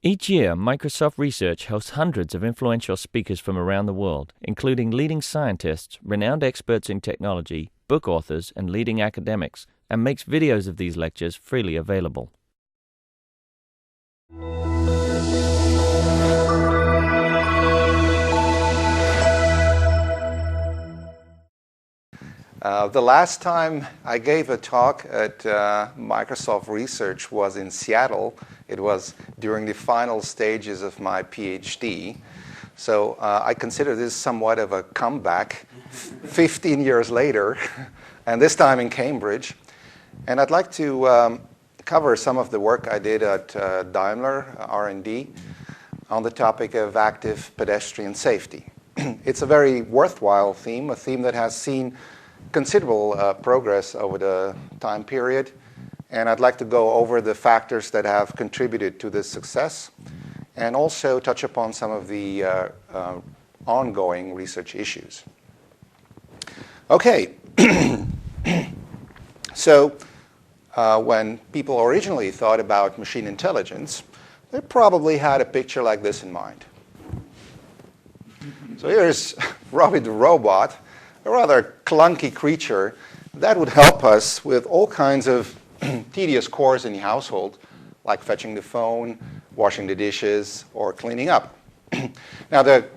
Each year, Microsoft Research hosts hundreds of influential speakers from around the world, including leading scientists, renowned experts in technology, book authors, and leading academics, and makes videos of these lectures freely available. The last time I gave a talk at Microsoft Research was in Seattle. It was during the final stages of my PhD. So I consider this somewhat of a comeback 15 years later, and this time in Cambridge. And I'd like to cover some of the work I did at Daimler R&D on the topic of active pedestrian safety. It's a very worthwhile theme, a theme that has seen considerable progress over the time period, and I'd like to go over the factors that have contributed to this success and also touch upon some of the ongoing research issues. Okay, so when people originally thought about machine intelligence, they probably had a picture like this in mind. So here's Robbie the Robot, a rather clunky creature that would help us with all kinds of tedious chores in the household, like fetching the phone, washing the dishes, or cleaning up. Now, the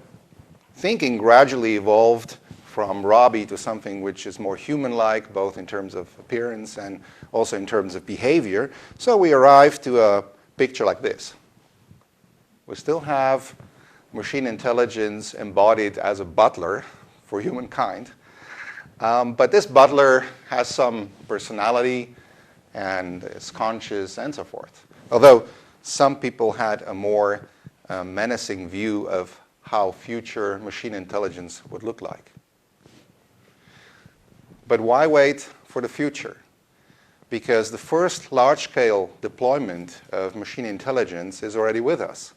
thinking gradually evolved from Robbie to something which is more human-like, both in terms of appearance and also in terms of behavior. So we arrived to a picture like this. We still have machine intelligence embodied as a butler for humankind. But this butler has some personality and is conscious and so forth. Although some people had a more menacing view of how future machine intelligence would look like. But why wait for the future? Because the first large-scale deployment of machine intelligence is already with us.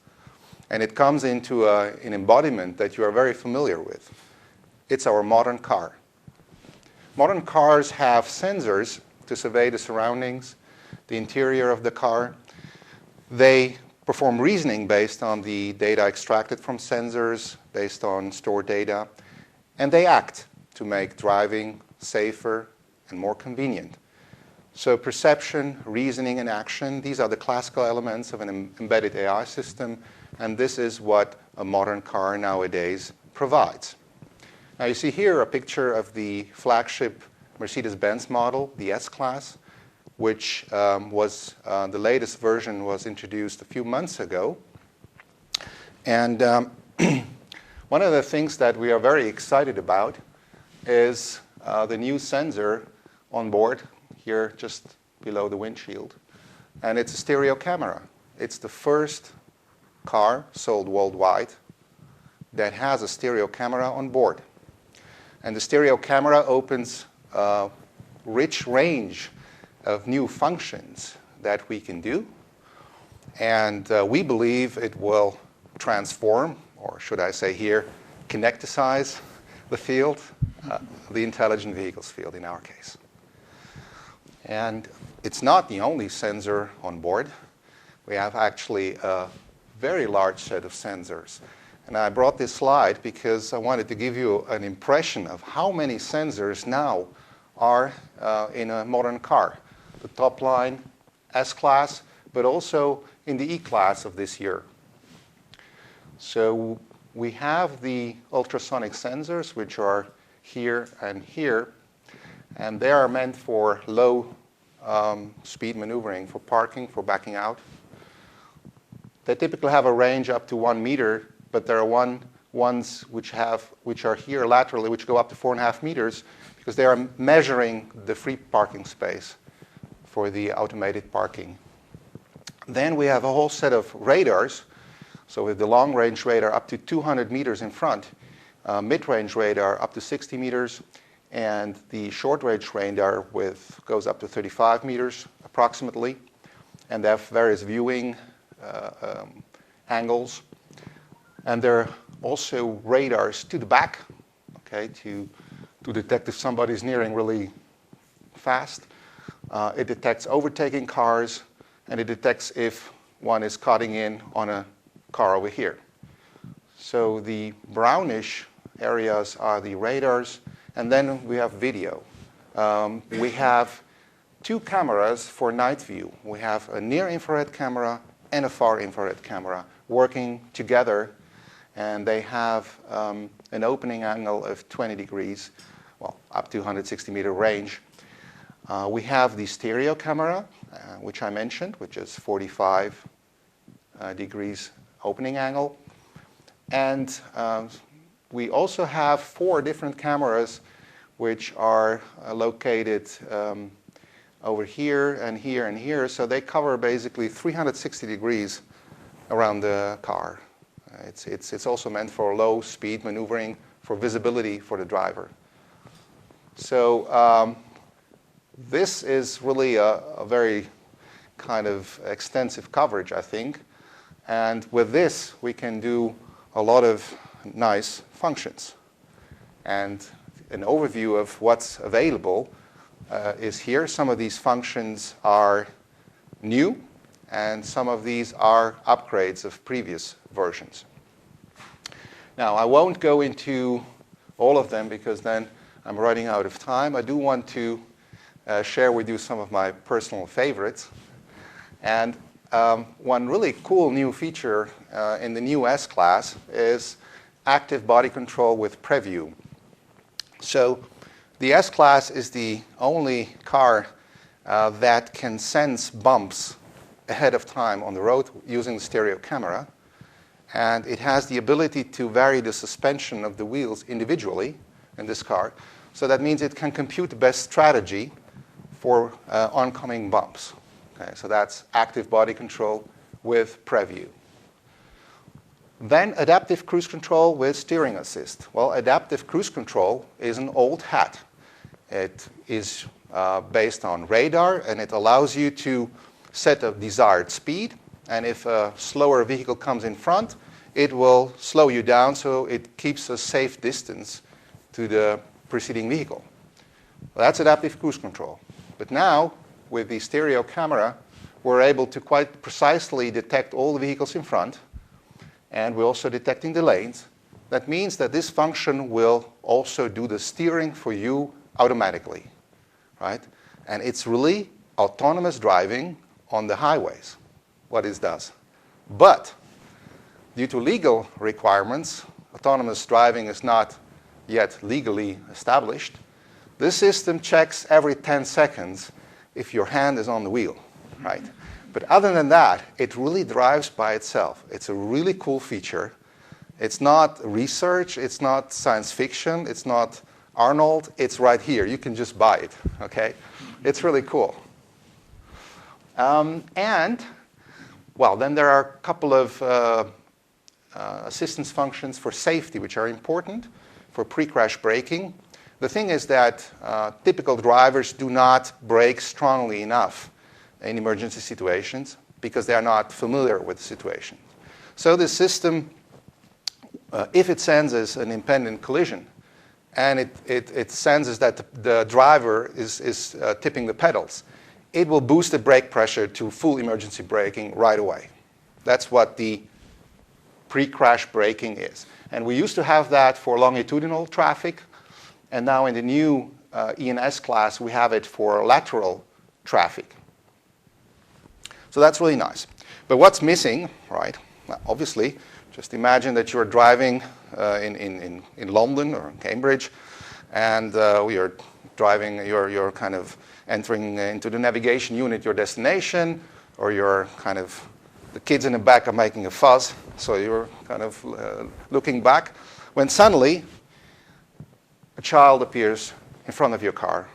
And it comes into an embodiment that you are very familiar with. It's our modern car. Modern cars have sensors to survey the surroundings, the interior of the car. They perform reasoning based on the data extracted from sensors, based on stored data, and they act to make driving safer and more convenient. So perception, reasoning, and action, these are the classical elements of an embedded AI system, and this is what a modern car nowadays provides. Now you see here a picture of the flagship Mercedes-Benz model, the S-Class, which was the latest version was introduced a few months ago. And one of the things that we are very excited about is the new sensor on board here just below the windshield. And it's a stereo camera. It's the first car sold worldwide that has a stereo camera on board. And the stereo camera opens a rich range of new functions that we can do. And we believe it will transform, or should I say here, connecticize the field, the intelligent vehicles field in our case. And it's not the only sensor on board. We have actually a very large set of sensors. And I brought this slide because I wanted to give you an impression of how many sensors now are in a modern car. The top line, S-Class, but also in the E-Class of this year. So we have the ultrasonic sensors, which are here and here. And they are meant for low speed maneuvering, for parking, for backing out. They typically have a range up to 1 meter. But there are ones which are here laterally, which go up to 4.5 meters, because they are measuring the free parking space for the automated parking. Then we have a whole set of radars. So with the long-range radar up to 200 meters in front, mid-range radar up to 60 meters, and the short-range radar goes up to 35 meters approximately. And they have various viewing angles. And there are also radars to the back, okay, to detect if somebody's nearing really fast. It detects overtaking cars, and it detects if one is cutting in on a car over here. So the brownish areas are the radars, and then we have video. We have two cameras for night view. We have a near-infrared camera and a far-infrared camera working together, and they have an opening angle of 20 degrees, well, up to 160-meter range. We have the stereo camera, which I mentioned, which is 45 degrees opening angle. And we also have 4 different cameras which are located over here and here and here. So they cover basically 360 degrees around the car. It's also meant for low speed maneuvering, for visibility for the driver. So this is really a very kind of extensive coverage, I think. And with this, we can do a lot of nice functions. And an overview of what's available is here. Some of these functions are new, and some of these are upgrades of previous versions. Now, I won't go into all of them because then I'm running out of time. I do want to share with you some of my personal favorites. And one really cool new feature in the new S-Class is active body control with preview. So the S-Class is the only car that can sense bumps ahead of time on the road using the stereo camera. And it has the ability to vary the suspension of the wheels individually in this car. So that means it can compute the best strategy for oncoming bumps. Okay, so that's active body control with preview. Then adaptive cruise control with steering assist. Well, adaptive cruise control is an old hat. It is based on radar, and it allows you to set a desired speed. And if a slower vehicle comes in front, it will slow you down so it keeps a safe distance to the preceding vehicle. Well, that's adaptive cruise control. But now, with the stereo camera, we're able to quite precisely detect all the vehicles in front, and we're also detecting the lanes. That means that this function will also do the steering for you automatically, right? And it's really autonomous driving on the highways, what it does. But due to legal requirements, autonomous driving is not yet legally established. This system checks every 10 seconds if your hand is on the wheel, right? But other than that, it really drives by itself. It's a really cool feature. It's not research. It's not science fiction. It's not Arnold. It's right here. You can just buy it, okay? It's really cool. And, well, then there are a couple of assistance functions for safety, which are important for pre-crash braking. The thing is that typical drivers do not brake strongly enough in emergency situations because they are not familiar with the situation. So the system, if it senses an impending collision and it senses that the driver is tipping the pedals, it will boost the brake pressure to full emergency braking right away. That's what the pre-crash braking is. And we used to have that for longitudinal traffic, and now in the new E&S class, we have it for lateral traffic. So that's really nice. But what's missing, right? Well, obviously, just imagine that you're driving in London or in Cambridge, and you're driving, you're kind of entering into the navigation unit your destination, or you're kind of, the kids in the back are making a fuss, so you're kind of looking back, when suddenly a child appears in front of your car.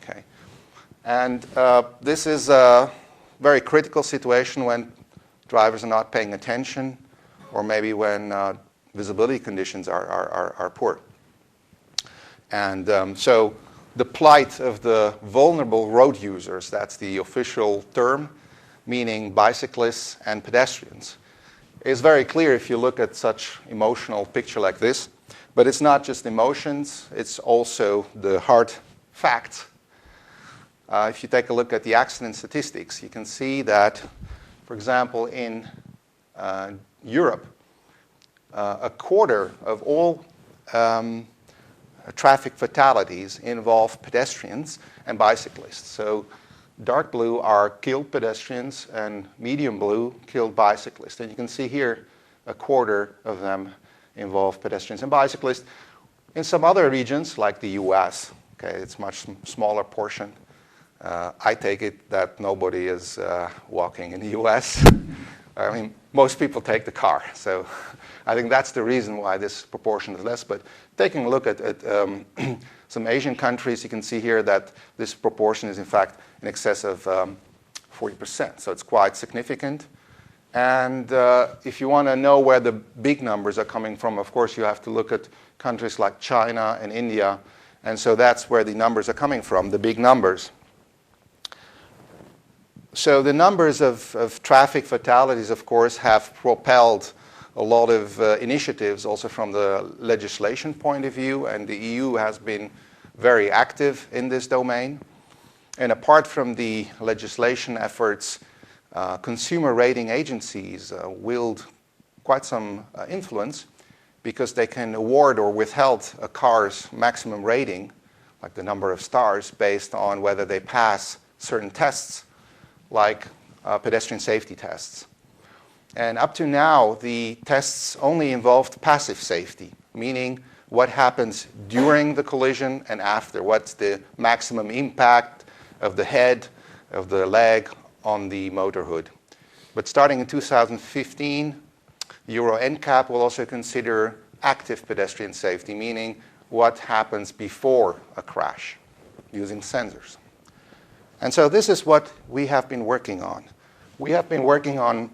Okay, and this is a very critical situation when drivers are not paying attention, or maybe when visibility conditions are poor. And so the plight of the vulnerable road users, that's the official term, meaning bicyclists and pedestrians, is very clear if you look at such emotional picture like this. But it's not just emotions, it's also the hard facts. If you take a look at the accident statistics, you can see that For example, in Europe, a quarter of all traffic fatalities involve pedestrians and bicyclists. So dark blue are killed pedestrians and medium blue killed bicyclists. And you can see here a quarter of them involve pedestrians and bicyclists. In some other regions, like the US, okay, it's a much smaller portion. I take it that nobody is walking in the US. I mean, most people take the car. So I think that's the reason why this proportion is less. But taking a look at some Asian countries, you can see here that this proportion is in fact in excess of 40%. So it's quite significant. And if you want to know where the big numbers are coming from, of course, you have to look at countries like China and India. And so that's where the numbers are coming from, the big numbers. So the numbers of traffic fatalities, of course, have propelled a lot of initiatives also from the legislation point of view, and the EU has been very active in this domain. And apart from the legislation efforts, consumer rating agencies wield quite some influence because they can award or withhold a car's maximum rating, like the number of stars, based on whether they pass certain tests, like pedestrian safety tests. And up to now, the tests only involved passive safety, meaning what happens during the collision and after. What's the maximum impact of the head, of the leg on the motor hood. But starting in 2015, Euro NCAP will also consider active pedestrian safety, meaning what happens before a crash using sensors. And so this is what we have been working on. We have been working on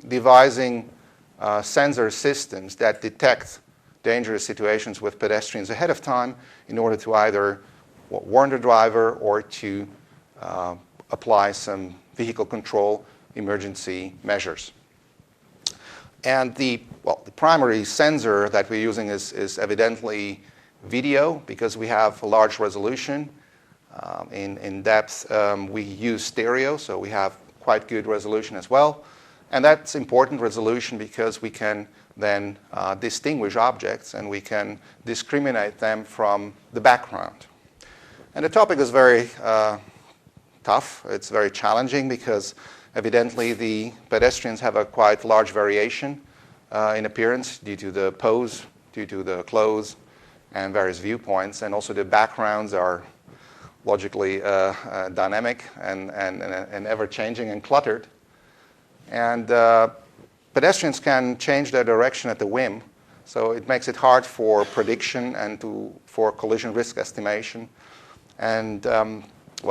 devising sensor systems that detect dangerous situations with pedestrians ahead of time in order to either warn the driver or to apply some vehicle control emergency measures. And the primary sensor that we're using is evidently video, because we have a large resolution. In depth, we use stereo, so we have quite good resolution as well. And that's important resolution because we can then distinguish objects and we can discriminate them from the background. And the topic is very tough. It's very challenging because evidently the pedestrians have a quite large variation in appearance due to the pose, due to the clothes and various viewpoints. And also the backgrounds are logically dynamic and ever-changing and cluttered. And pedestrians can change their direction at the whim, so it makes it hard for prediction and for collision risk estimation. And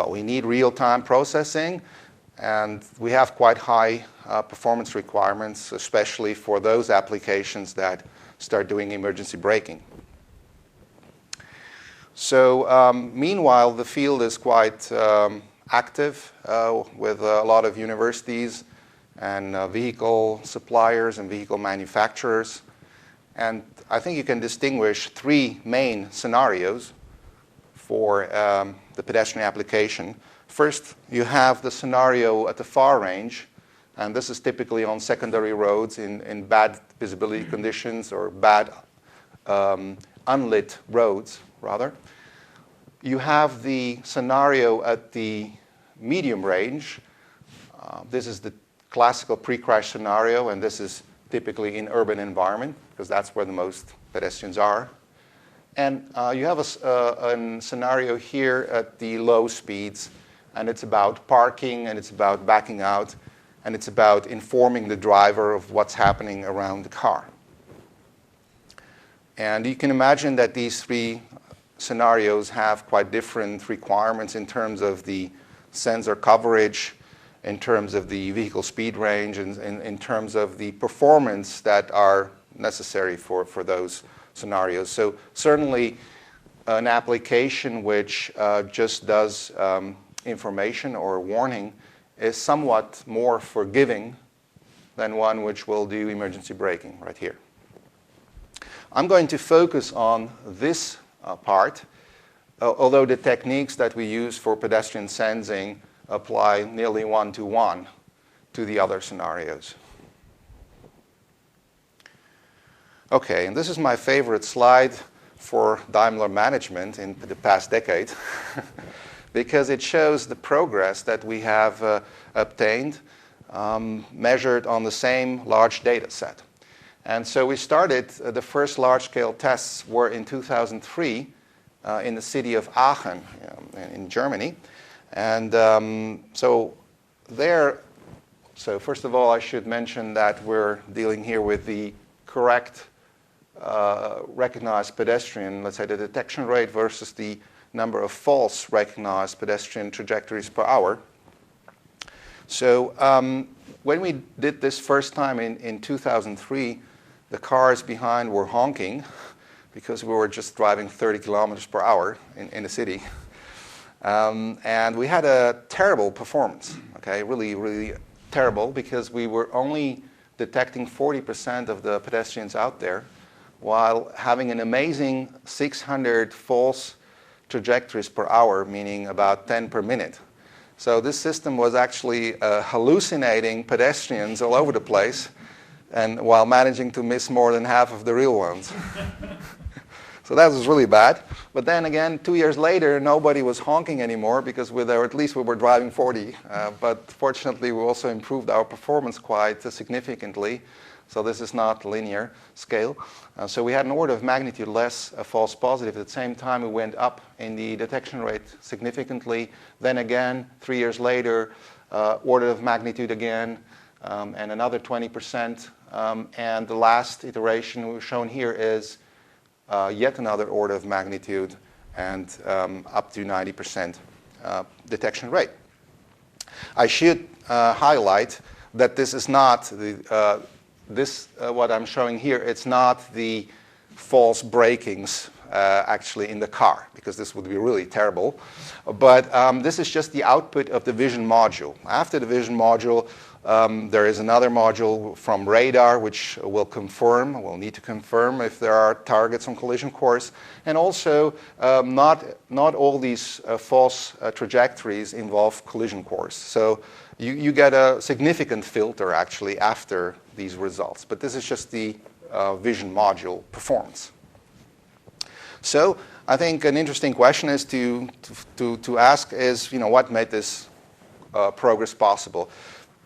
we need real-time processing, and we have quite high performance requirements, especially for those applications that start doing emergency braking. So meanwhile, the field is quite active with a lot of universities and vehicle suppliers and vehicle manufacturers. And I think you can distinguish three main scenarios for the pedestrian application. First, you have the scenario at the far range, and this is typically on secondary roads in bad visibility conditions or bad unlit roads, rather. You have the scenario at the medium range. This is the classical pre-crash scenario, and this is typically in urban environment because that's where the most pedestrians are. And you have a scenario here at the low speeds, and it's about parking, and it's about backing out, and it's about informing the driver of what's happening around the car. And you can imagine that these three scenarios have quite different requirements in terms of the sensor coverage, in terms of the vehicle speed range, and in terms of the performance that are necessary for those scenarios. So certainly an application which just does information or warning is somewhat more forgiving than one which will do emergency braking right here. I'm going to focus on this part, although the techniques that we use for pedestrian sensing apply nearly one-to-one to the other scenarios. Okay, and this is my favorite slide for Daimler management in the past decade because it shows the progress that we have obtained measured on the same large data set. And so we started, the first large-scale tests were in 2003 in the city of Aachen in Germany. And so first of all, I should mention that we're dealing here with the correct recognized pedestrian, let's say the detection rate versus the number of false recognized pedestrian trajectories per hour. So when we did this first time in 2003, the cars behind were honking because we were just driving 30 kilometers per hour in the city. And we had a terrible performance, okay, really, really terrible, because we were only detecting 40% of the pedestrians out there, while having an amazing 600 false trajectories per hour, meaning about 10 per minute. So this system was actually hallucinating pedestrians all over the place, and while managing to miss more than half of the real ones. So that was really bad. But then again, 2 years later, nobody was honking anymore because at least we were driving 40. But fortunately, we also improved our performance quite significantly. So this is not linear scale. So we had an order of magnitude less false positive. At the same time, we went up in the detection rate significantly. Then again, 3 years later, order of magnitude again, and another 20%. And the last iteration we've shown here is yet another order of magnitude and up to 90% detection rate. I should highlight that this is not the what I'm showing here. It's not the false brakings actually in the car, because this would be really terrible. But this is just the output of the vision module. After the vision module, there is another module from radar which will need to confirm if there are targets on collision course. And also, not all these false trajectories involve collision course. So you get a significant filter actually after these results. But this is just the vision module performance. So I think an interesting question is to ask is, what made this progress possible?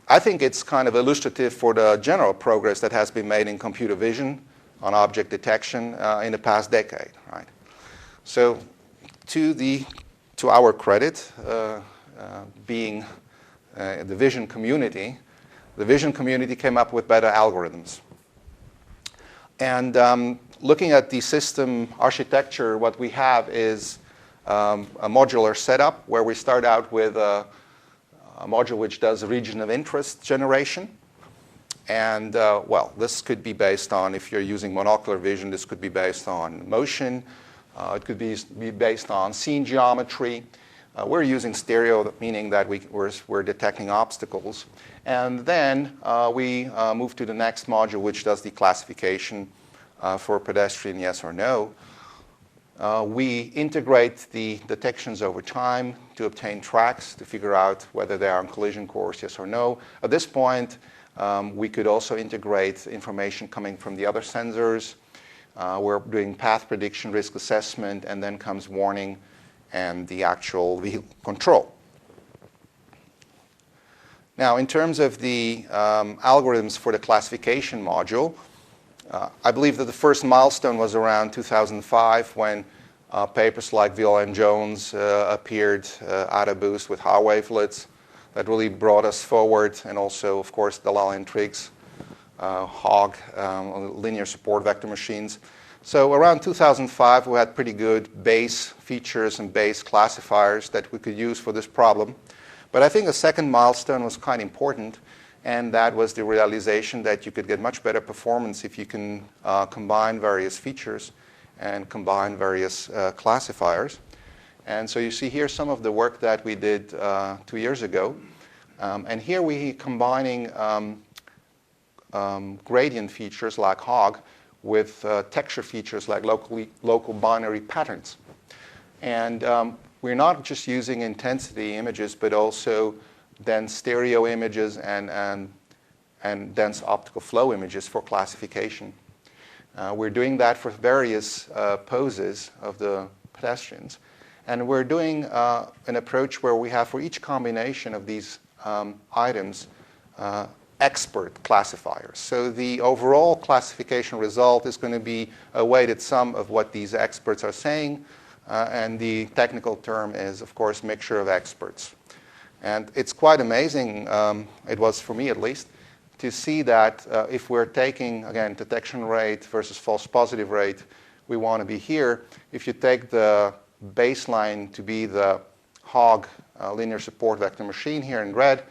I think it's kind of illustrative for the general progress that has been made in computer vision on object detection in the past decade, right? So to our credit, being the vision community came up with better algorithms. And looking at the system architecture, what we have is a modular setup where we start out with a module which does region of interest generation. And, this could be based on, if you're using monocular vision, this could be based on motion. It could be based on scene geometry. We're using stereo, meaning that we're detecting obstacles. And then we move to the next module, which does the classification for pedestrian yes or no. We integrate the detections over time to obtain tracks to figure out whether they are on collision course, yes or no. At this point, we could also integrate information coming from the other sensors. We're doing path prediction, risk assessment, and then comes warning and the actual vehicle control. Now, in terms of the algorithms for the classification module, I believe that the first milestone was around 2005 when papers like Viola and Jones appeared at a boost with Haar wavelets. That really brought us forward, and also, of course, Dalal and Triggs, Hogg, linear support vector machines. So around 2005, we had pretty good base features and base classifiers that we could use for this problem. But I think a second milestone was quite important, and that was the realization that you could get much better performance if you can combine various features and combine various classifiers. And so you see here some of the work that we did 2 years ago. And here we're combining gradient features like Hogg with texture features like local binary patterns. And we're not just using intensity images, but also dense stereo images and dense optical flow images for classification. We're doing that for various poses of the pedestrians. And we're doing an approach where we have for each combination of these items expert classifiers. So the overall classification result is going to be a weighted sum of what these experts are saying, and the technical term is, of course, mixture of experts. And it's quite amazing, it was for me at least, to see that if we're taking, again, detection rate versus false positive rate, we want to be here. If you take the baseline to be the hog linear support vector machine here in red,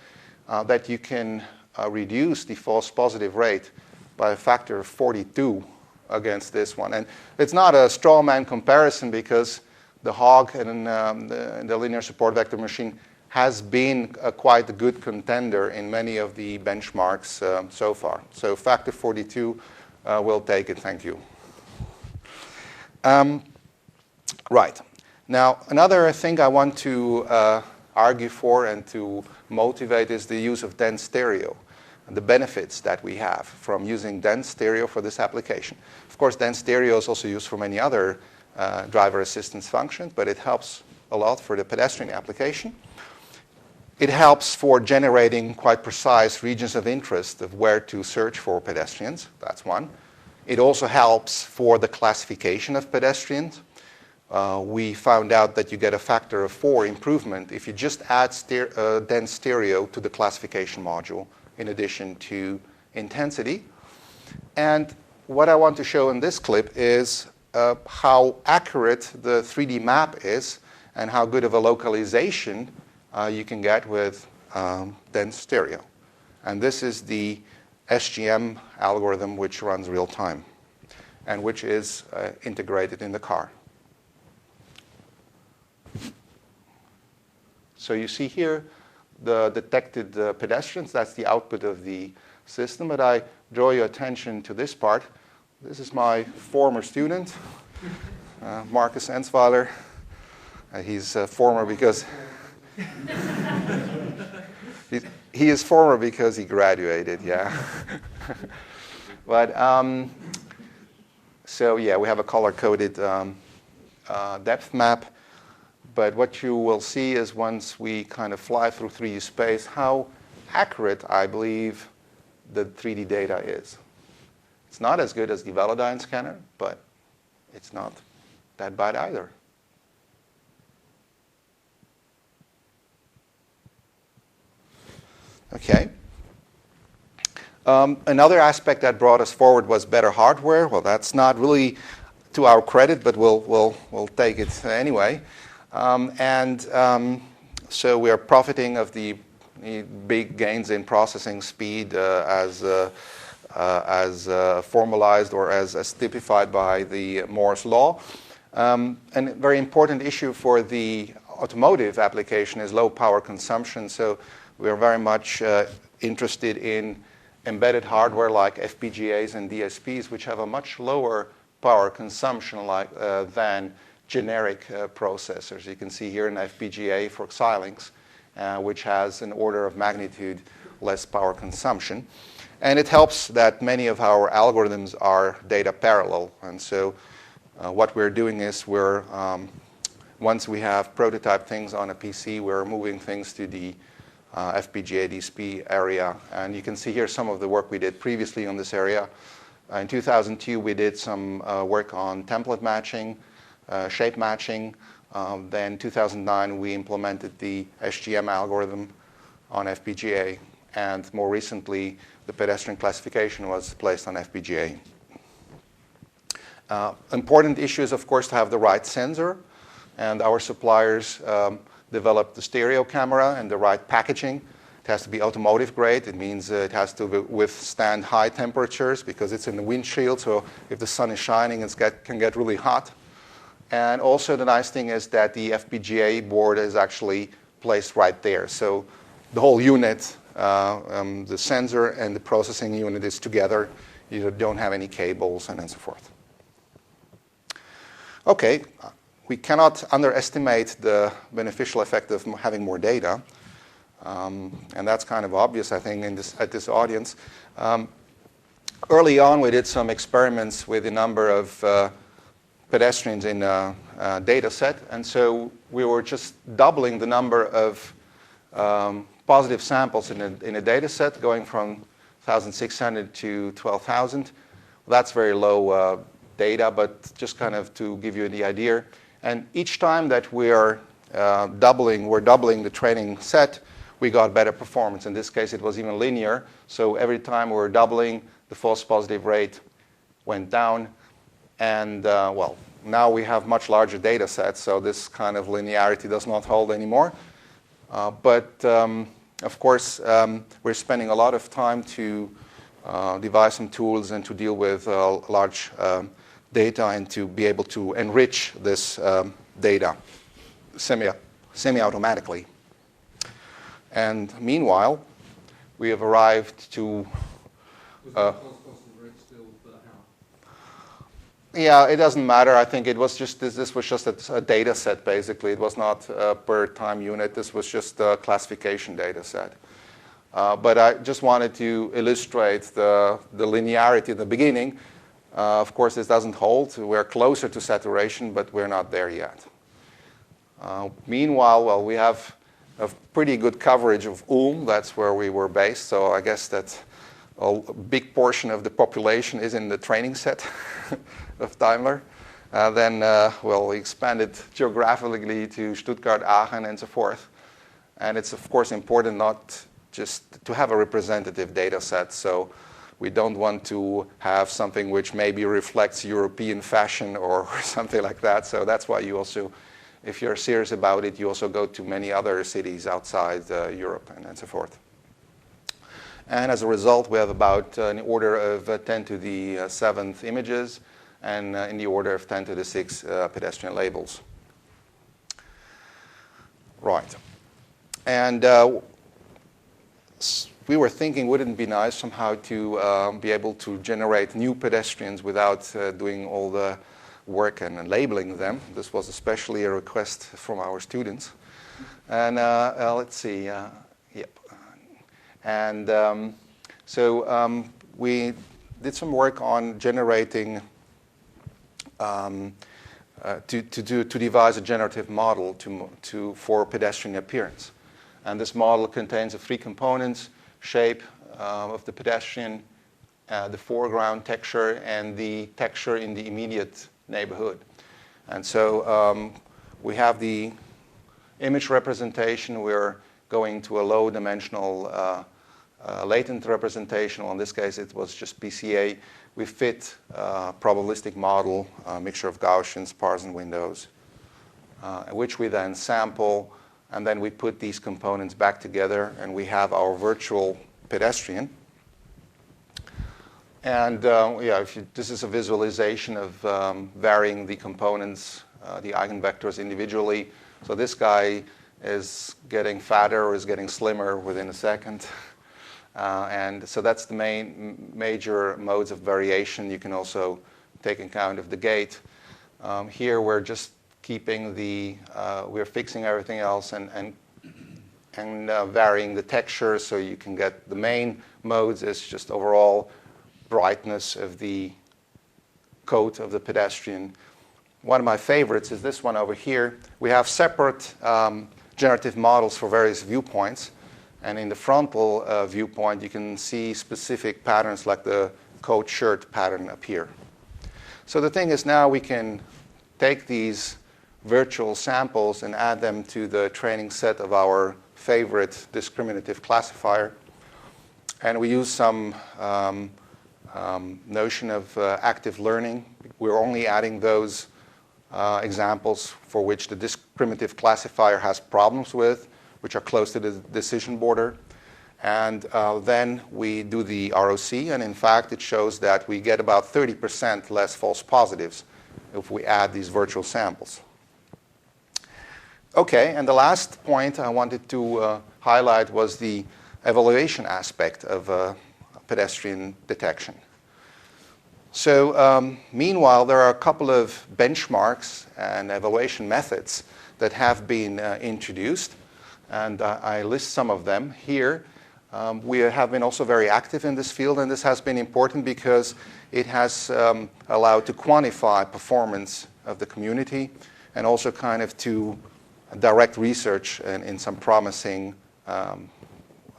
that you can reduce the false positive rate by a factor of 42 against this one. And it's not a straw man comparison because the hog and the linear support vector machine has been quite a good contender in many of the benchmarks so far. So factor 42, we'll take it, thank you. Right. Now, another thing I want to argue for and to motivate is the use of dense stereo, and the benefits that we have from using dense stereo for this application. Of course, dense stereo is also used for many other driver assistance functions, but it helps a lot for the pedestrian application. It helps for generating quite precise regions of interest of where to search for pedestrians. That's one. It also helps for the classification of pedestrians. We found out that you get a factor of 4 improvement if you just add dense stereo to the classification module in addition to intensity. And what I want to show in this clip is how accurate the 3D map is and how good of a localization you can get with dense stereo. And this is the SGM algorithm which runs real time and which is integrated in the car. So you see here the detected pedestrians. That's the output of the system. But I draw your attention to this part. This is my former student, Marcus Ensweiler. He's former because he is former because he graduated, yeah. But so yeah, we have a color-coded depth map. But what you will see is once we kind of fly through 3D space, how accurate I believe the 3D data is. It's not as good as the Velodyne scanner, but it's not that bad either. Okay. Another aspect that brought us forward was better hardware. Well, that's not really to our credit, but we'll take it anyway. So we are profiting of the big gains in processing speed as formalized or as typified by the Moore's law. And a very important issue for the automotive application is low power consumption. So we are very much interested in embedded hardware like FPGAs and DSPs, which have a much lower power consumption than generic processors. You can see here an FPGA for Xilinx, which has an order of magnitude less power consumption. And it helps that many of our algorithms are data parallel. And so what we're doing is once we have prototype things on a PC, we're moving things to the FPGA DSP area. And you can see here some of the work we did previously on this area. In 2002, we did some work on template matching, shape matching. Then 2009, we implemented the SGM algorithm on FPGA. And more recently, the pedestrian classification was placed on FPGA. Important issue is, of course, to have the right sensor. And our suppliers developed the stereo camera and the right packaging. It has to be automotive grade. It means it has to withstand high temperatures because it's in the windshield. So if the sun is shining, it can get really hot. And also the nice thing is that the FPGA board is actually placed right there. So the whole unit, the sensor and the processing unit is together. You don't have any cables and so forth. Okay, we cannot underestimate the beneficial effect of having more data. And that's kind of obvious, I think, at this audience. Early on, we did some experiments with a number of pedestrians in a data set. And so we were just doubling the number of positive samples in a data set, going from 1,600 to 12,000. That's very low data, but just kind of to give you the idea. And each time that we're doubling the training set, we got better performance. In this case, it was even linear. So every time we were doubling, the false positive rate went down. And well, now we have much larger data sets, so this kind of linearity does not hold anymore. But of course, we're spending a lot of time to devise some tools and to deal with large data and to be able to enrich this data semi-automatically. And meanwhile, we have arrived to... yeah, it doesn't matter. I think it was just this was just a data set, basically. It was not per time unit. This was just a classification data set. But I just wanted to illustrate the linearity at the beginning. Of course, this doesn't hold. We're closer to saturation, but we're not there yet. Meanwhile, well, we have a pretty good coverage of Ulm. That's where we were based. So I guess that a big portion of the population is in the training set of Daimler. Then, well, we expanded geographically to Stuttgart, Aachen, and so forth. And it's, of course, important not just to have a representative data set. So we don't want to have something which maybe reflects European fashion or something like that. So that's why you also, if you're serious about it, you also go to many other cities outside Europe and so forth. And as a result, we have about in the order of 10 to the 7th images and in the order of 10 to the 6th pedestrian labels. Right. And we were thinking, wouldn't it be nice somehow to be able to generate new pedestrians without doing all the work and labeling them. This was especially a request from our students. And let's see. Yep. And so we did some work on generating, to devise a generative model for pedestrian appearance. And this model contains the 3 components: shape of the pedestrian, the foreground texture, and the texture in the immediate neighborhood. And so we have the image representation. We're going to a low-dimensional latent representation. Well, in this case, it was just PCA. We fit a probabilistic model, a mixture of Gaussians, Parson windows, which we then sample, and then we put these components back together, and we have our virtual pedestrian. And yeah, this is a visualization of varying the components, the eigenvectors individually. So this guy is getting fatter or is getting slimmer within a second. And so that's the major modes of variation. You can also take account of the gait. Here we're just keeping we're fixing everything else and varying the texture, so you can get the main modes is just overall brightness of the coat of the pedestrian. One of my favorites is this one over here. We have separate generative models for various viewpoints. And in the frontal viewpoint, you can see specific patterns like the coat shirt pattern appear. So the thing is, now we can take these virtual samples and add them to the training set of our favorite discriminative classifier. And we use some notion of active learning. We're only adding those examples for which the discriminative classifier has problems with, which are close to the decision border. And then we do the ROC, and in fact, it shows that we get about 30% less false positives if we add these virtual samples. Okay, and the last point I wanted to highlight was the evaluation aspect of pedestrian detection. So meanwhile, there are a couple of benchmarks and evaluation methods that have been introduced. and I list some of them here. We have been also very active in this field, and this has been important because it has allowed to quantify performance of the community and also kind of to direct research in some promising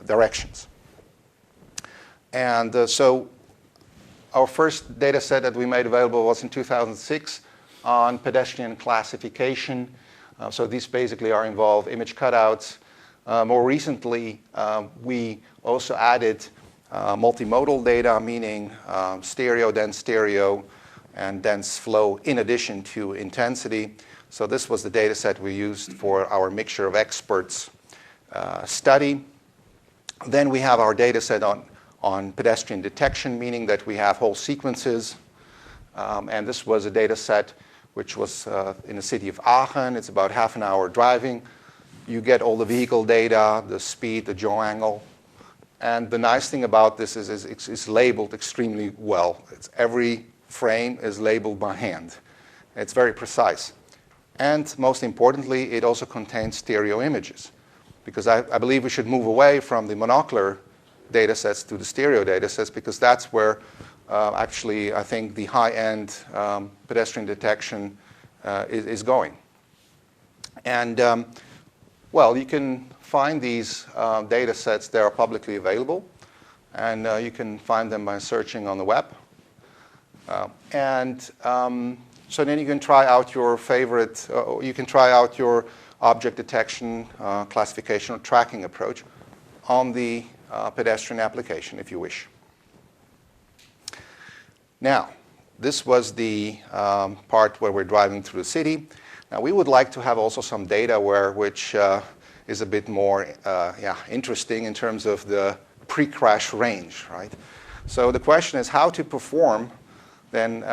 directions. And so our first data set that we made available was in 2006 on pedestrian classification. So these basically involve image cutouts. More recently, we also added multimodal data, meaning stereo, dense stereo, and dense flow in addition to intensity. So this was the data set we used for our mixture of experts study. Then we have our data set on pedestrian detection, meaning that we have whole sequences. And this was a data set which was in the city of Aachen. It's about half an hour driving. You get all the vehicle data, the speed, the jaw angle. And the nice thing about this is it's labeled extremely well. Every frame is labeled by hand. It's very precise. And most importantly, it also contains stereo images. Because I believe we should move away from the monocular data sets to the stereo data sets, because that's where actually I think the high-end pedestrian detection is going. And well, you can find these data sets. They are publicly available, and you can find them by searching on the web. So then you can try out your favorite, you can try out your object detection, classification, or tracking approach on the pedestrian application if you wish. Now, this was the part where we're driving through the city. Now, we would like to have also some data which is a bit more interesting in terms of the pre-crash range, right? So the question is how to perform then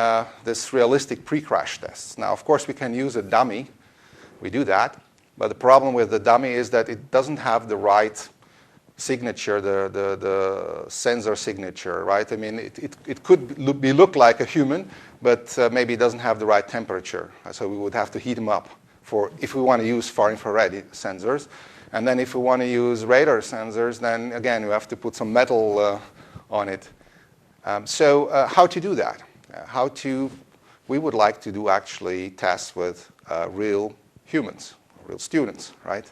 this realistic pre-crash tests. Now, of course, we can use a dummy. We do that. But the problem with the dummy is that it doesn't have the right signature, the sensor signature, right? I mean, it could look like a human, but maybe it doesn't have the right temperature. So we would have to heat them up if we want to use far infrared sensors. And then if we want to use radar sensors, then again, we have to put some metal on it. So how to do that? We would like to do actually tests with real humans, real students, right?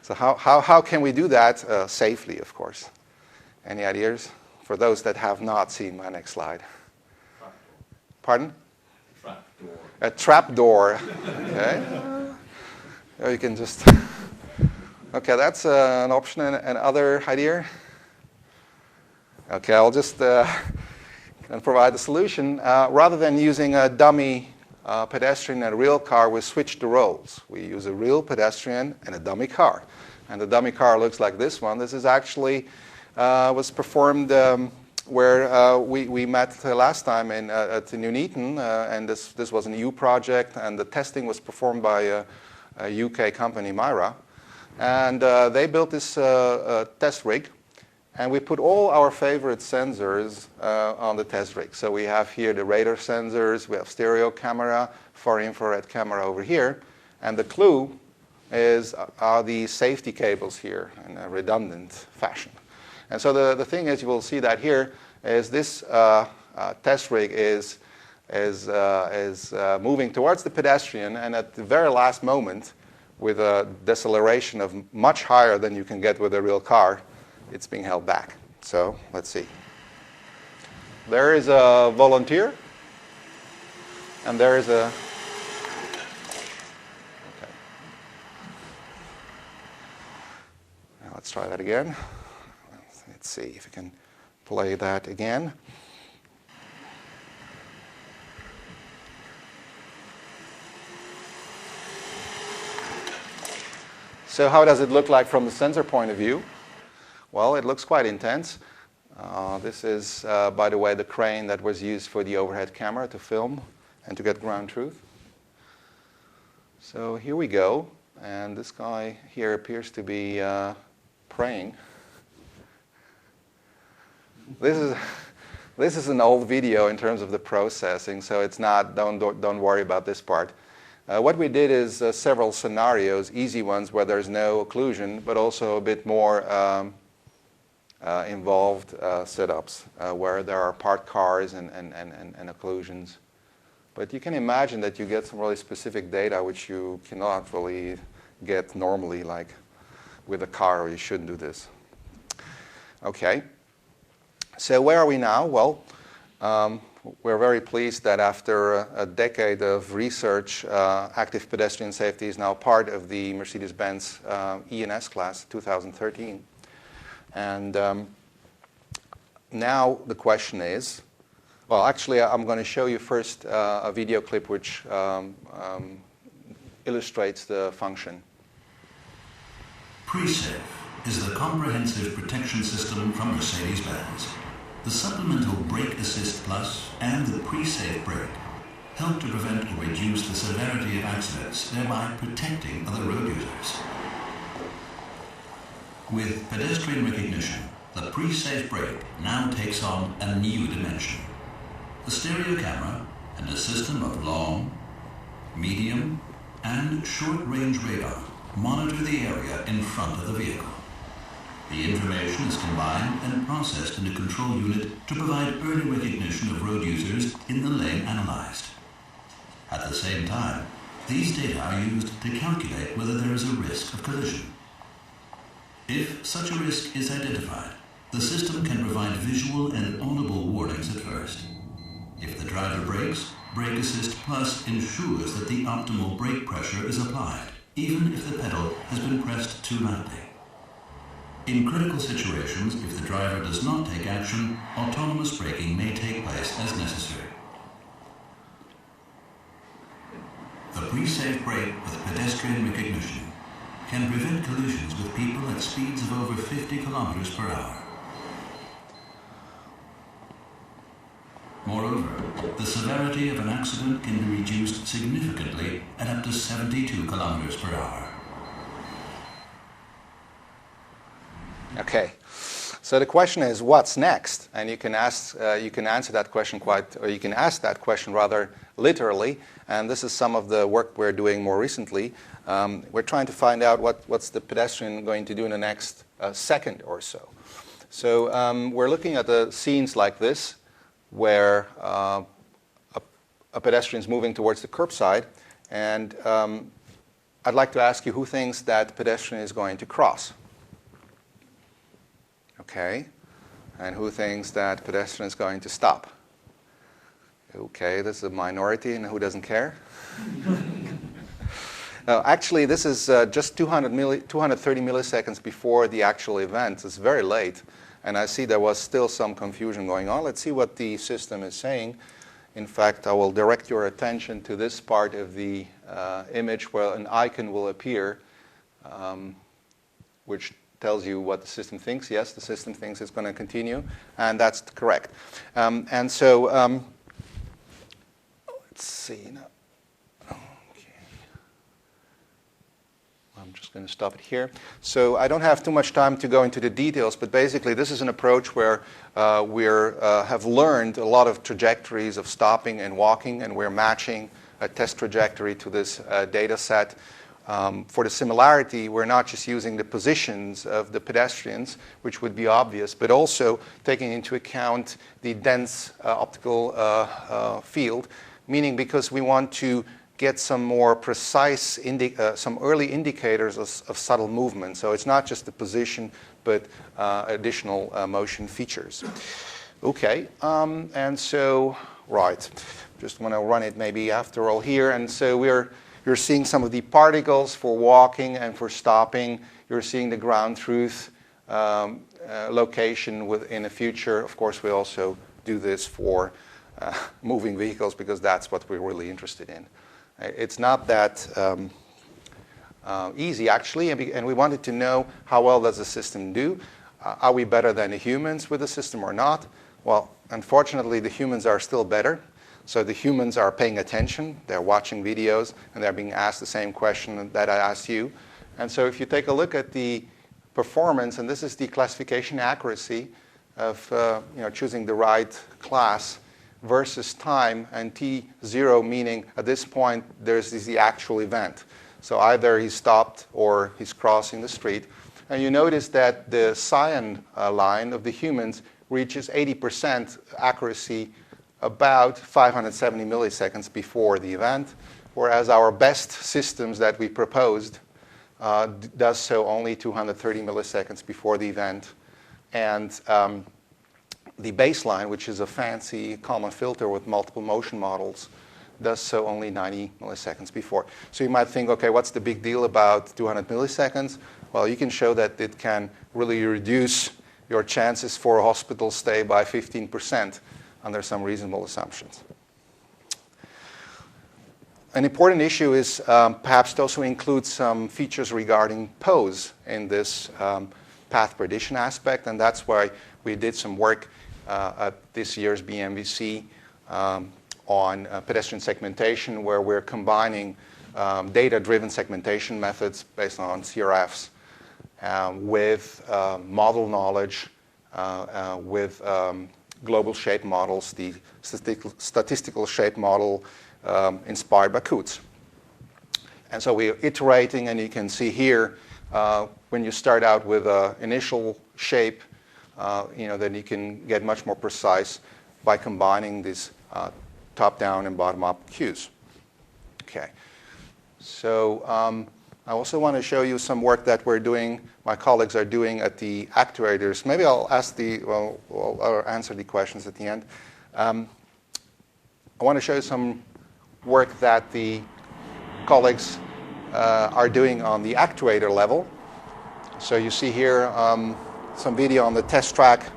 So how can we do that safely, of course? Any ideas for those that have not seen my next slide? Pardon? Trapdoor. A trapdoor. Okay. Or you can just. Okay, that's an option. And other idea? Okay, I'll just provide the solution. Rather than using a dummy pedestrian and a real car, we switch the roles. We use a real pedestrian and a dummy car. And the dummy car looks like this one. This is actually was performed where we met last time at New Neaton, and this was an EU project, and the testing was performed by a UK company, Myra. And they built this test rig, and we put all our favorite sensors on the test rig. So we have here the radar sensors, we have stereo camera, far infrared camera over here, and the clue are the safety cables here in a redundant fashion. And so the thing is, you will see that here is this test rig is moving towards the pedestrian, and at the very last moment, with a deceleration of much higher than you can get with a real car, it's being held back. So let's see. There is a volunteer, and there is a. Okay. Now let's try that again. Let's see if we can play that again. So how does it look like from the sensor point of view? Well, it looks quite intense. This is, by the way, the crane that was used for the overhead camera to film and to get ground truth. So here we go. And this guy here appears to be praying. This is an old video in terms of the processing, so it's not. Don't worry about this part. What we did is several scenarios, easy ones where there's no occlusion, but also a bit more involved setups where there are parked cars and occlusions. But you can imagine that you get some really specific data which you cannot really get normally, like with a car, or you shouldn't do this. Okay. So where are we now? Well, we're very pleased that after a decade of research, active pedestrian safety is now part of the Mercedes-Benz E&S class 2013. And now the question is, well, actually, I'm going to show you first a video clip which illustrates the function. Pre-safe is the comprehensive protection system from Mercedes-Benz. The supplemental Brake Assist Plus and the Pre-safe brake help to prevent or reduce the severity of accidents, thereby protecting other road users. With pedestrian recognition, the Pre-safe brake now takes on a new dimension. A stereo camera and a system of long, medium, and short-range radar monitor the area in front of the vehicle. The information is combined and processed in a control unit to provide early recognition of road users in the lane analyzed. At the same time, these data are used to calculate whether there is a risk of collision. If such a risk is identified, the system can provide visual and audible warnings at first. If the driver brakes, Brake Assist Plus ensures that the optimal brake pressure is applied, even if the pedal has been pressed too lightly. In critical situations, if the driver does not take action, autonomous braking may take place as necessary. The Pre-safe brake with pedestrian recognition can prevent collisions with people at speeds of over 50 kilometers per hour. Moreover, the severity of an accident can be reduced significantly at up to 72 kilometers per hour. Okay, so the question is, what's next? And you can answer that question you can ask that question rather literally. And this is some of the work we're doing more recently. We're trying to find out what's the pedestrian going to do in the next second or so. So we're looking at the scenes like this, where a pedestrian is moving towards the curbside, and I'd like to ask you who thinks that pedestrian is going to cross. Okay, and who thinks that pedestrian is going to stop? Okay, this is a minority, and who doesn't care? Actually, this is just 230 milliseconds before the actual event. It's very late, and I see there was still some confusion going on. Let's see what the system is saying. In fact, I will direct your attention to this part of the image where an icon will appear, which tells you what the system thinks. Yes, the system thinks it's going to continue, and that's correct. And so, let's see now. Okay. I'm just going to stop it here. So I don't have too much time to go into the details, but basically this is an approach where we have learned a lot of trajectories of stopping and walking, and we're matching a test trajectory to this data set. For the similarity, we're not just using the positions of the pedestrians, which would be obvious, but also taking into account the dense optical field, meaning because we want to get some more precise, some early indicators of subtle movement. So it's not just the position, but additional motion features. Okay, and so, right, just want to run it maybe after all here. And so you're seeing some of the particles for walking and for stopping. You're seeing the ground truth location in the future. Of course, we also do this for moving vehicles because that's what we're really interested in. It's not that easy, actually, and we wanted to know how well does the system do. Are we better than the humans with the system or not? Well, unfortunately, the humans are still better. So the humans are paying attention, they're watching videos, and they're being asked the same question that I asked you. And so if you take a look at the performance, and this is the classification accuracy of choosing the right class versus time, and t0 meaning at this point there's the actual event. So either he's stopped or he's crossing the street. And you notice that the cyan line of the humans reaches 80% accuracy about 570 milliseconds before the event, whereas our best systems that we proposed does so only 230 milliseconds before the event. And the baseline, which is a fancy common filter with multiple motion models, does so only 90 milliseconds before. So you might think, okay, what's the big deal about 200 milliseconds? Well, you can show that it can really reduce your chances for a hospital stay by 15% under some reasonable assumptions. An important issue is perhaps to also include some features regarding pose in this path prediction aspect, and that's why we did some work at this year's BMVC on pedestrian segmentation, where we're combining data-driven segmentation methods based on CRFs with model knowledge, with global shape models, the statistical shape model inspired by Coutts. And so we're iterating, and you can see here when you start out with an initial shape, then you can get much more precise by combining these top-down and bottom-up cues. Okay. So I also want to show you some work that we're doing, my colleagues are doing at the actuators. Maybe I'll answer the questions at the end. I want to show you some work that the colleagues are doing on the actuator level. So you see here some video on the test track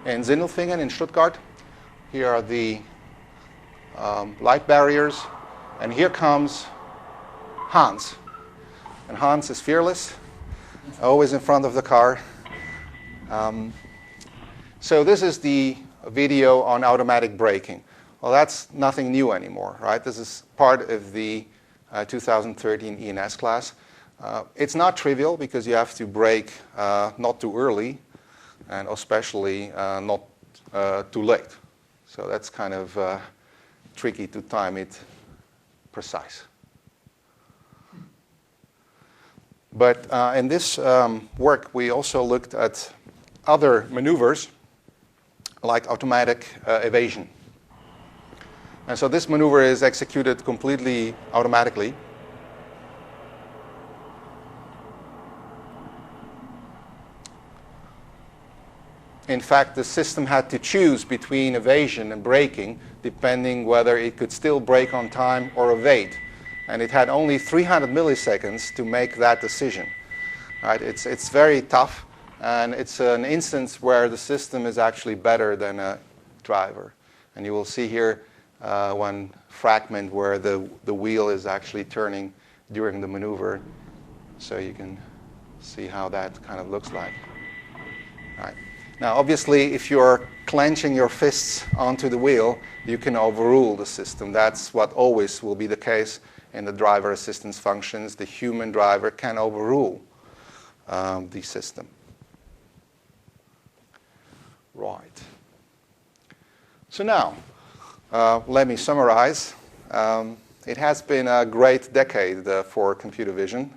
in Sindelfingen in Stuttgart. Here are the light barriers, and here comes Hans. And Hans is fearless, always in front of the car. So this is the video on automatic braking. Well, that's nothing new anymore, right? This is part of the 2013 ENS class. It's not trivial because you have to brake not too early and especially not too late. So that's kind of tricky to time it precise. But in this work, we also looked at other maneuvers like automatic evasion. And so this maneuver is executed completely automatically. In fact, the system had to choose between evasion and braking, depending whether it could still brake on time or evade. And it had only 300 milliseconds to make that decision. Right? It's very tough, and it's an instance where the system is actually better than a driver. And you will see here one fragment where the wheel is actually turning during the maneuver, so you can see how that kind of looks like. All right. Now, obviously, if you're clenching your fists onto the wheel, you can overrule the system. That's what always will be the case in the driver assistance functions. The human driver can overrule the system. Right. So now, let me summarize. It has been a great decade for computer vision,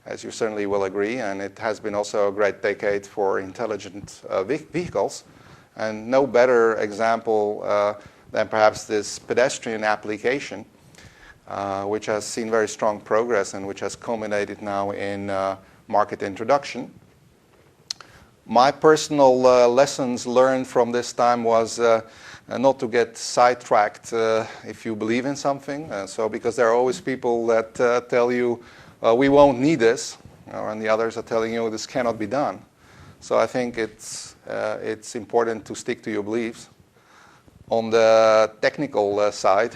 as you certainly will agree, and it has been also a great decade for intelligent vehicles. And no better example than perhaps this pedestrian application, which has seen very strong progress and which has culminated now in market introduction. My personal lessons learned from this time was not to get sidetracked if you believe in something. So because there are always people that tell you, we won't need this, and the others are telling you this cannot be done. So I think it's important to stick to your beliefs. On the technical side,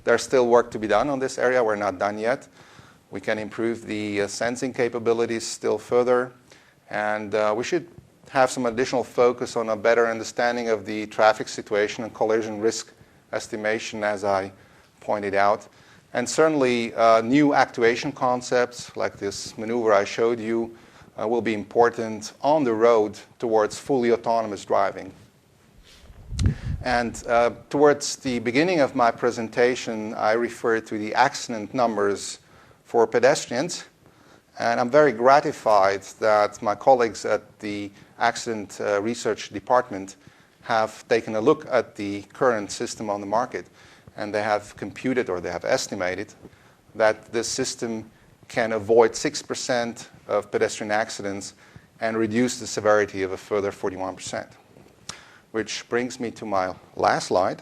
there's still work to be done on this area. We're not done yet. We can improve the sensing capabilities still further, and we should have some additional focus on a better understanding of the traffic situation and collision risk estimation, as I pointed out. And certainly new actuation concepts like this maneuver I showed you will be important on the road towards fully autonomous driving. And towards the beginning of my presentation, I referred to the accident numbers for pedestrians. And I'm very gratified that my colleagues at the Accident Research Department have taken a look at the current system on the market. And they have computed, or they have estimated, that this system can avoid 6% of pedestrian accidents and reduce the severity of a further 41%. Which brings me to my last slide.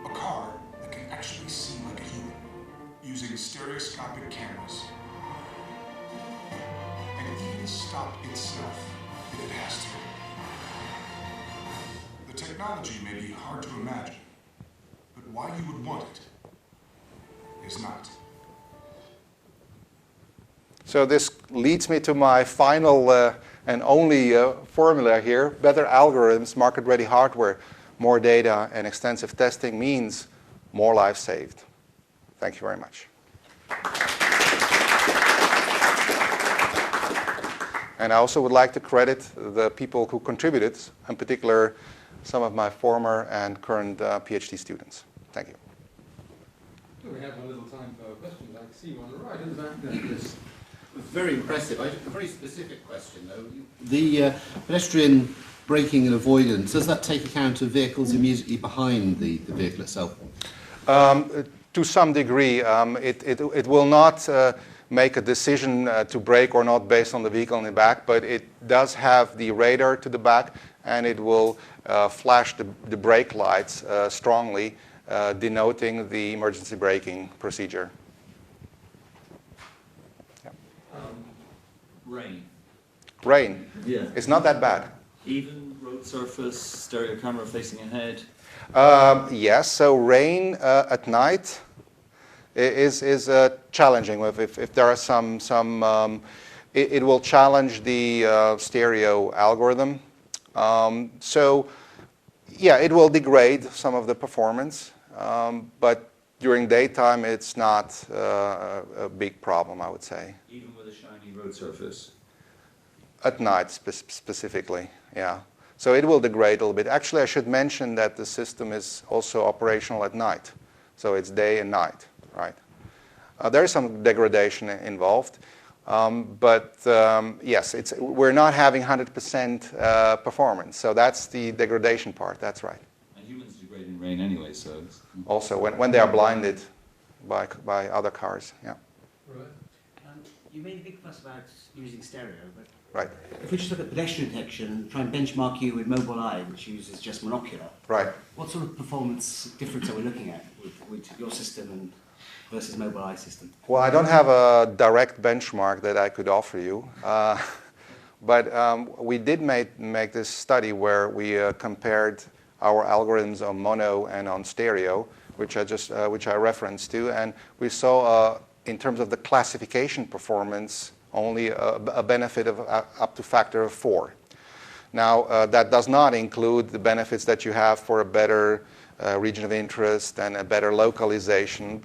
A car that can actually see like a human, using stereoscopic cameras, and even stop itself if it has to. The technology may be hard to imagine, but why you would want it is not. So this leads me to my final and only formula here. Better algorithms, market-ready hardware, more data, and extensive testing means more lives saved. Thank you very much. And I also would like to credit the people who contributed, in particular some of my former and current PhD students. Thank you. We have a little time for questions. I see one right at the back there. Yes. Very impressive. A very specific question, though. The pedestrian braking and avoidance, does that take account of vehicles immediately behind the vehicle itself? To some degree. It will not make a decision to brake or not based on the vehicle in the back, but it does have the radar to the back, and it will flash the brake lights strongly, denoting the emergency braking procedure. Rain. Rain. Yeah. It's not that bad. Even road surface, stereo camera facing ahead. Yes. So rain at night is challenging. If there are some it will challenge the stereo algorithm. So yeah, it will degrade some of the performance, but during daytime it's not a big problem, I would say. Even with a shiny road surface? At night specifically, yeah. So it will degrade a little bit. Actually, I should mention that the system is also operational at night. So it's day and night, right? There is some degradation involved. But yes, we're not having 100% performance. So that's the degradation part, that's right. And humans degrade in rain anyway, so... Also, when they are blinded by other cars, yeah. Right. You made a big fuss about using stereo, but right. If we just look at pedestrian detection, try and benchmark you with Mobileye, which uses just monocular. Right. What sort of performance difference are we looking at with your system and versus Mobileye system? Well, I don't have a direct benchmark that I could offer you, but we did make this study where we compared our algorithms on mono and on stereo, which I referenced to, and we saw in terms of the classification performance only a benefit of up to factor of 4. Now that does not include the benefits that you have for a better region of interest and a better localization.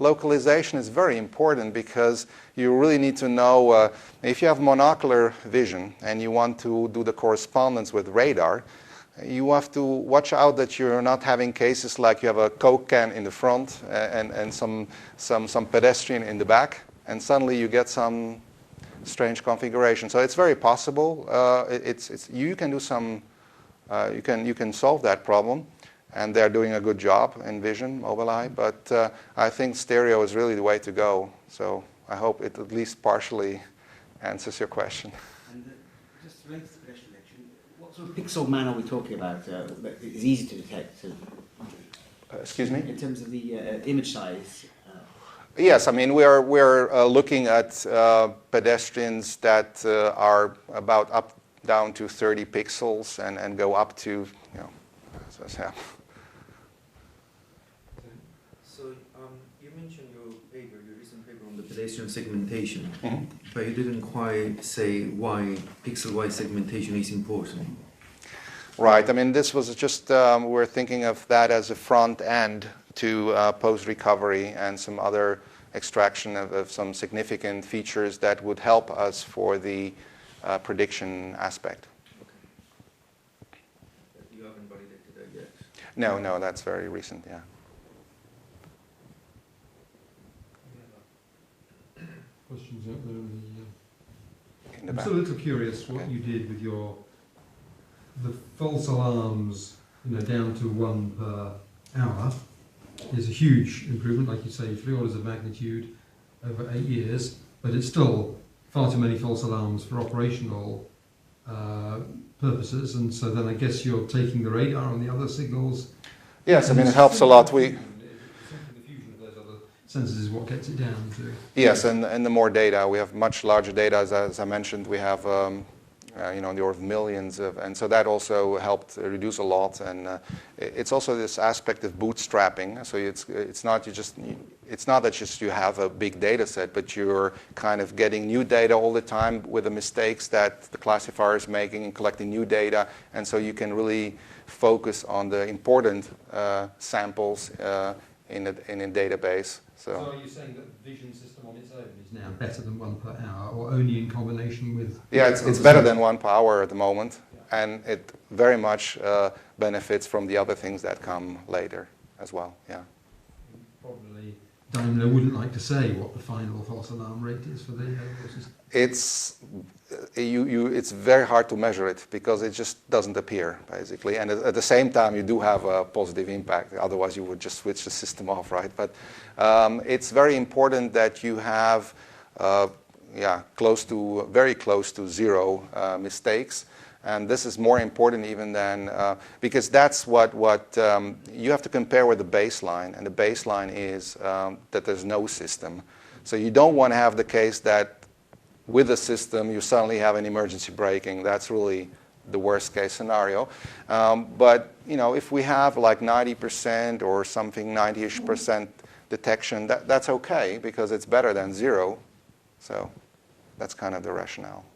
Localization is very important because you really need to know if you have monocular vision and you want to do the correspondence with radar, you have to watch out that you're not having cases like you have a Coke can in the front and some pedestrian in the back, and suddenly you get some strange configuration. So it's very possible. You can do some. You can solve that problem. And they're doing a good job in vision, Mobileye, but I think stereo is really the way to go. So I hope it at least partially answers your question. And just related to pedestrian detection, what sort of pixel man are we talking about that is easy to detect? Excuse me? In terms of the image size? Yes, I mean we're looking at pedestrians that are about down to 30 pixels and go up to, yeah. So you mentioned your recent paper on the pedestrian segmentation, but you didn't quite say why pixel-wise segmentation is important. Right. I mean, this was just we're thinking of that as a front end to post-recovery and some other extraction of some significant features that would help us for the prediction aspect. You haven't validated that yet? No, that's very recent, yeah. Questions out there in the In the I'm still a little curious what you did with the false alarms, down to 1 per hour is a huge improvement, like you say, 3 orders of magnitude over 8 years, but it's still far too many false alarms for operational purposes, and so then I guess you're taking the radar and the other signals. Yes, I mean, it helps a lot. The fusion of those other sensors is what gets it down to. Yes, and the more data, we have much larger data. As I mentioned, we have in the order of millions of, and so that also helped reduce a lot. And it's also this aspect of bootstrapping. So it's not that just you have a big data set, but you're kind of getting new data all the time with the mistakes that the classifier is making and collecting new data, and so you can really focus on the important samples in a database. So are you saying that the vision system on its own is now better than 1 per hour, or only in combination with... Yeah, it's better than 1 per hour at the moment, and it very much benefits from the other things that come later as well, yeah. Probably Daimler wouldn't like to say what the final false alarm rate is for the system. It's very hard to measure it because it just doesn't appear, basically. And at the same time, you do have a positive impact. Otherwise, you would just switch the system off, right? But it's very important that you have, very close to 0 mistakes. And this is more important even than, because that's what you have to compare with the baseline. And the baseline is that there's no system. So you don't want to have the case that with a system, you suddenly have an emergency braking. That's really the worst case scenario. But if we have like 90% or something, 90-ish% detection, that's okay because it's better than 0. So that's kind of the rationale.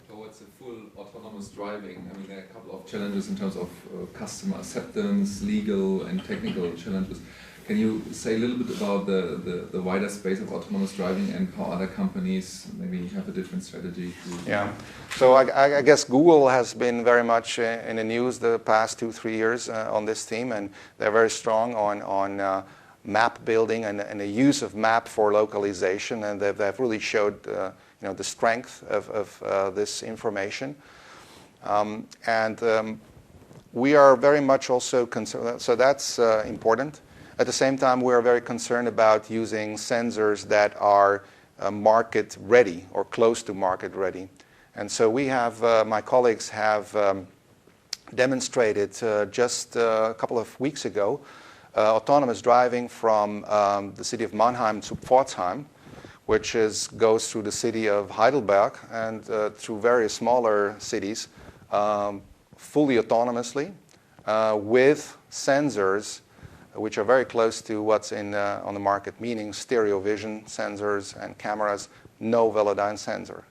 Towards a full autonomous driving, I mean, there are a couple of challenges in terms of customer acceptance, legal and technical challenges. Can you say a little bit about the wider space of autonomous driving and how other companies maybe have a different strategy? Yeah. So I guess Google has been very much in the news the past 2-3 years on this theme, and they're very strong on map building and the use of map for localization, and they've really showed the strength of this information. We are very much also concerned, so that's important. At the same time, we are very concerned about using sensors that are market ready or close to market ready. And so we have, my colleagues have demonstrated just a couple of weeks ago autonomous driving from the city of Mannheim to Pforzheim, which goes through the city of Heidelberg and through various smaller cities fully autonomously with sensors which are very close to what's on the market, meaning stereo vision sensors and cameras, no Velodyne sensor.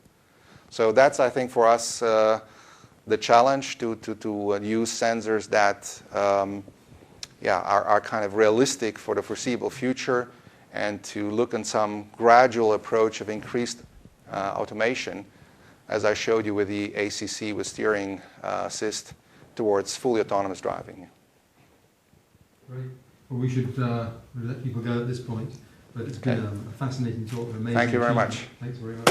So that's, I think, for us the challenge to use sensors that are kind of realistic for the foreseeable future, and to look at some gradual approach of increased automation, as I showed you with the ACC with steering assist, towards fully autonomous driving. Great. Well, we should let people go at this point, but it's been a fascinating talk. Amazing. Thank you very much. Thanks very much.